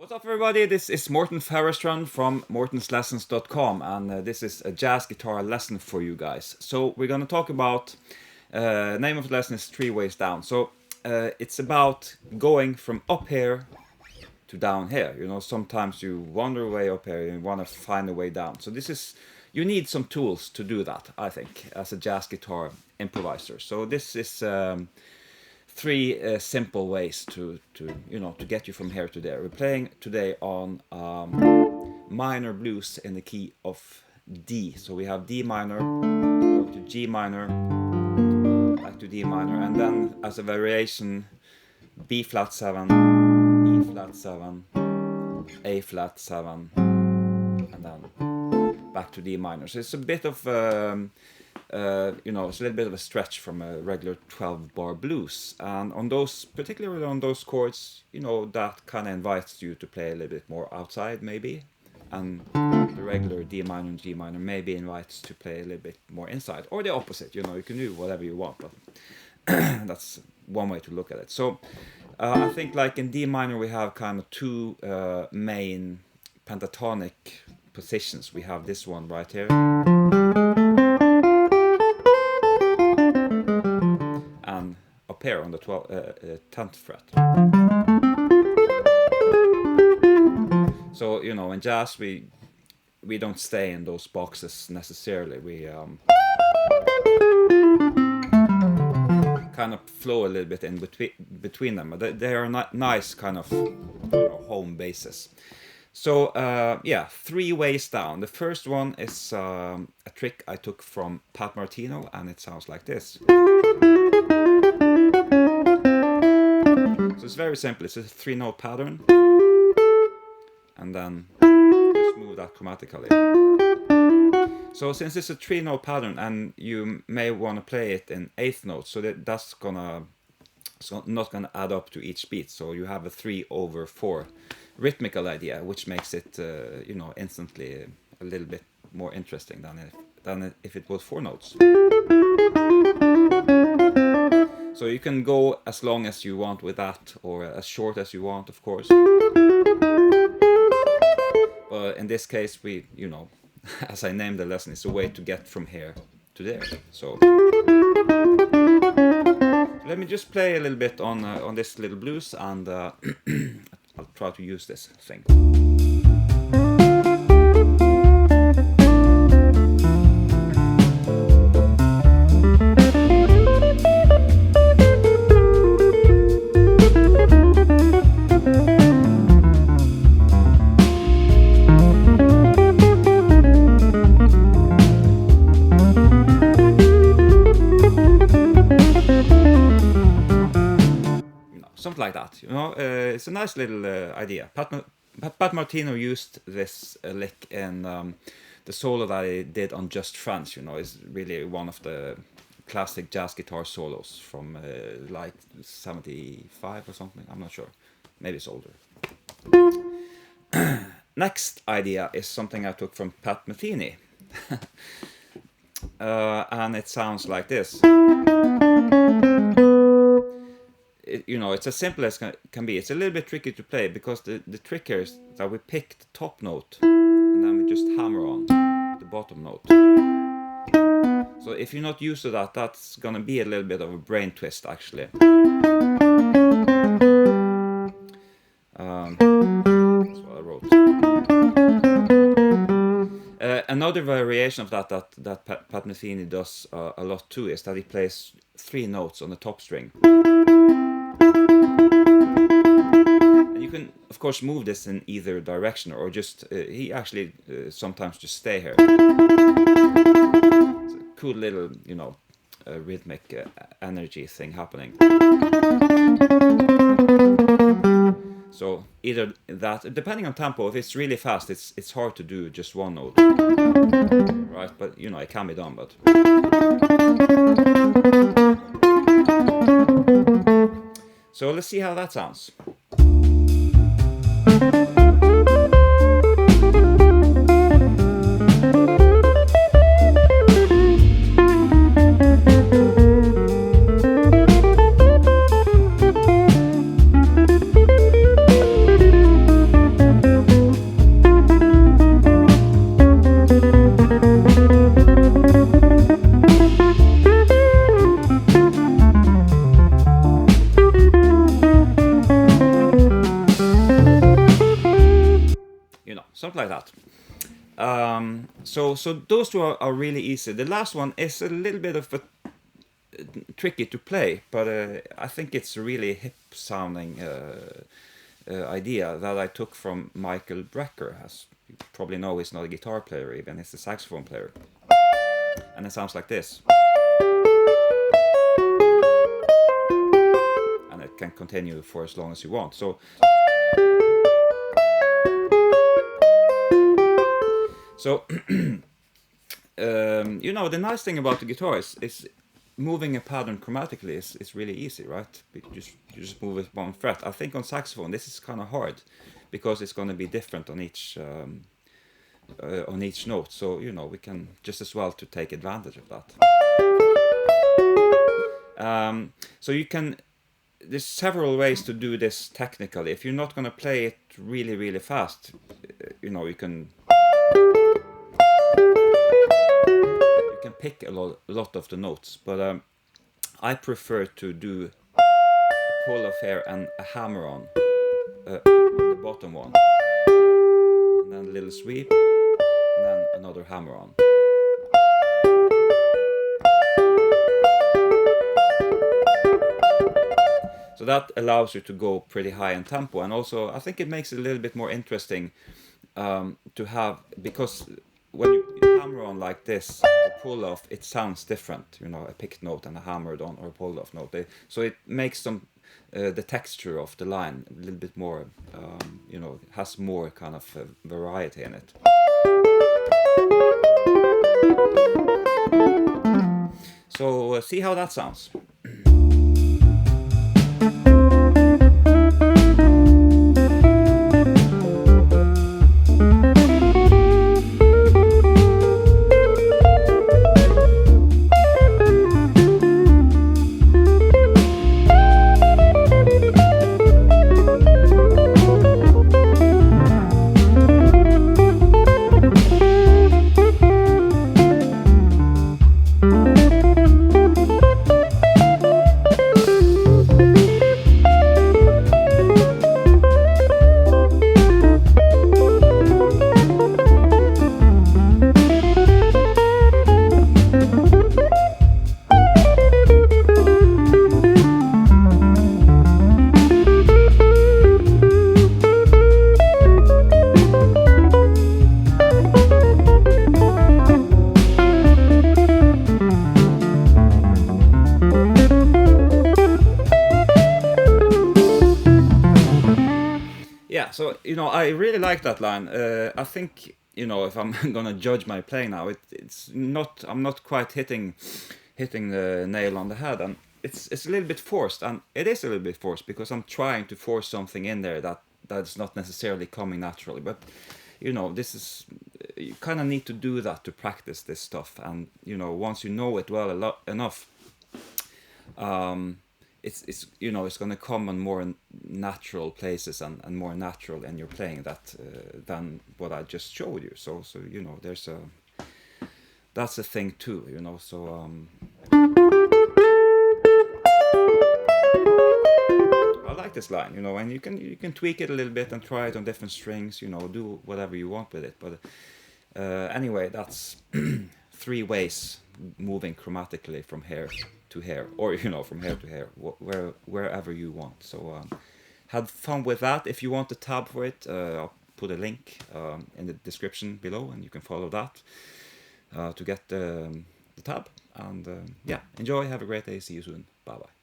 What's up, everybody? This is Morten Ferrestrand from mortenslessons.com, and this is a jazz guitar lesson for you guys. So we're going to talk about, name of the lesson is 3 Ways Down. So it's about going from up here to down here. You know, sometimes you wander way up here and you want to find a way down. So you need some tools to do that, I think, as a jazz guitar improviser. So this is 3 simple ways to get you from here to there. We're playing today on minor blues in the key of D. So we have D minor, go to G minor, back to D minor, and then as a variation, B flat 7, E flat 7, A flat 7, and then back to D minor. So it's a bit of it's a little bit of a stretch from a regular 12-bar blues, and particularly on those chords, that kind of invites you to play a little bit more outside, maybe, and the regular D minor and G minor maybe invites to play a little bit more inside, or the opposite. You can do whatever you want, but that's one way to look at it. So I think, like in D minor, we have kind of 2 main pentatonic positions. We have this one right here, and up here on the 10th fret. So in jazz we don't stay in those boxes necessarily. We kind of flow a little bit in between them, but they are not nice kind of home bases. So 3 ways down. The first one is a trick I took from Pat Martino, and it sounds like this. So it's very simple. It's a 3-note pattern, and then just move that chromatically. So since it's a 3-note pattern, and you may want to play it in 8th notes, so that's not gonna add up to each beat. So you have a 3/4 rhythmical idea, which makes it instantly a little bit more interesting than if it was 4 notes. So you can go as long as you want with that, or as short as you want, of course. But in this case, we, as I named the lesson, it's a way to get from here to there. So let me just play a little bit on this little blues, and I'll try to use this thing. Something like that, it's a nice little idea. Pat Martino used this lick in the solo that he did on Just Friends. Is really one of the classic jazz guitar solos from like 75 or something. I'm not sure. Maybe it's older. Next idea is something I took from Pat Metheny. And it sounds like this. It's as simple as can be. It's a little bit tricky to play, because the trick here is that we pick the top note and then we just hammer on the bottom note. So if you're not used to that, that's gonna be a little bit of a brain twist, actually. That's what I wrote. Another variation of that Pat Metheny does a lot too is that he plays 3 notes on the top string. And you can, of course, move this in either direction, or just he actually sometimes just stay here. It's a cool little, rhythmic energy thing happening. So either that, depending on tempo, if it's really fast, it's hard to do just 1 note, right? But it can be done. But so let's see how that sounds. something like that. So those two are really easy. The last one is a little bit of a tricky to play, but I think it's a really hip sounding idea that I took from Michael Brecker. As you probably know, he's not a guitar player even, he's a saxophone player. And it sounds like this. And it can continue for as long as you want. So you know, the nice thing about the guitar is moving a pattern chromatically is really easy, right? You just move it one fret. I think on saxophone this is kind of hard because it's going to be different on each note. So you know, we can just as well to take advantage of that. So you can. There's several ways to do this technically. If you're not going to play it really, really fast, you know, you can pick a lot of the notes, but I prefer to do a pull off here and a hammer on the bottom one, and then a little sweep, and then another hammer on. So that allows you to go pretty high in tempo, and also I think it makes it a little bit more interesting to have, because when you hammer on like this, or pull off, it sounds different, you know, a picked note and a hammered on or a pulled off note. So it makes the texture of the line a little bit more, you know, has more kind of variety in it. So see how that sounds. So you know, I really like that line. I think, you know, if I'm gonna judge my playing now, it's not. I'm not quite hitting the nail on the head, and it's a little bit forced, and it is a little bit forced because I'm trying to force something in there that's not necessarily coming naturally. But you know, this is, you kind of need to do that to practice this stuff, and you know, once you know it well enough. It's you know, it's going to come on more natural places and more natural in your playing that than what I just showed you. So you know, that's a thing too, you know. So I like this line, you know, and you can tweak it a little bit and try it on different strings, you know, do whatever you want with it. But anyway, that's 3 ways moving chromatically from here to here, or you know, from here to here, wherever you want. So had fun with that. If you want the tab for it, I'll put a link in the description below, and you can follow that to get the tab. And yeah, enjoy, have a great day, see you soon, bye bye.